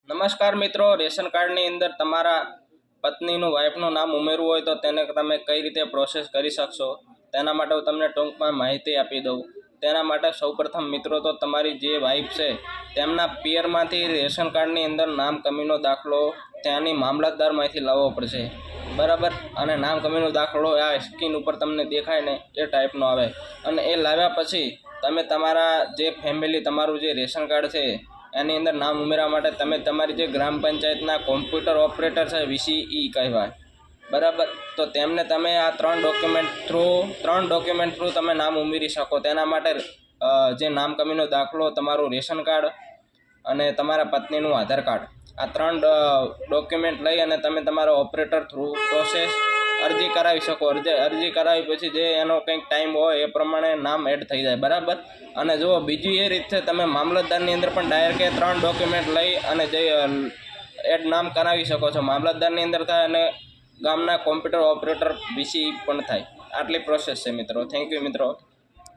નમસ્કાર મિત્રો, રેશન કાર્ડની અંદર તમારા પત્નીનું વાઇફનું નામ ઉમેરવું હોય તો તેને તમે કઈ રીતે પ્રોસેસ કરી શકશો તેના માટે હું તમને ટૂંકમાં માહિતી આપી દઉં। તેના માટે સૌપ્રથમ મિત્રો તો તમારી જે વાઇફ છે તેમના પિયરમાંથી રેશન કાર્ડની અંદર નામ કમીનો દાખલો ત્યાંની મામલતદારમાંથી લાવવો પડશે, બરાબર। અને નામ કમીનો દાખલો આ સ્ક્રીન ઉપર તમને દેખાય ને એ ટાઈપનો આવે અને એ લાવ્યા પછી તમે તમારા જે ફેમિલી તમારું જે રેશન કાર્ડ છે એની અંદર નામ ઉમેરવા માટે તમે તમારી જે ગ્રામ પંચાયતના કોમ્પ્યુટર ઓપરેટર છે VCE કહેવાય, બરાબર। તો તેમને તમે આ ત્રણ ડોક્યુમેન્ટ થ્રુ તમે નામ ઉમેરી શકો। તેના માટે જે નામ કમીનો દાખલો, તમારું રેશન કાર્ડ અને તમારા પત્નીનું આધાર કાર્ડ, આ ત્રણ ડોક્યુમેન્ટ લઈ અને તમે તમારા ઓપરેટર થ્રુ પ્રોસેસ અરજી કરાવી શકો। અરજી કરાવી પછી જે એનો કંઈક ટાઈમ હોય એ પ્રમાણે નામ એડ થઈ જાય, બરાબર। અને જો બીજી એ રીત છે, તમે મામલતદારની અંદર પણ ડાયરેક્ટ એ ત્રણ ડોક્યુમેન્ટ લઈ અને જે એડ નામ કરાવી શકો છો। મામલતદારની અંદર થાય અને ગામના કોમ્પ્યુટર ઓપરેટર VCE પણ થાય। આટલી પ્રોસેસ છે મિત્રો। થેન્ક યુ મિત્રો।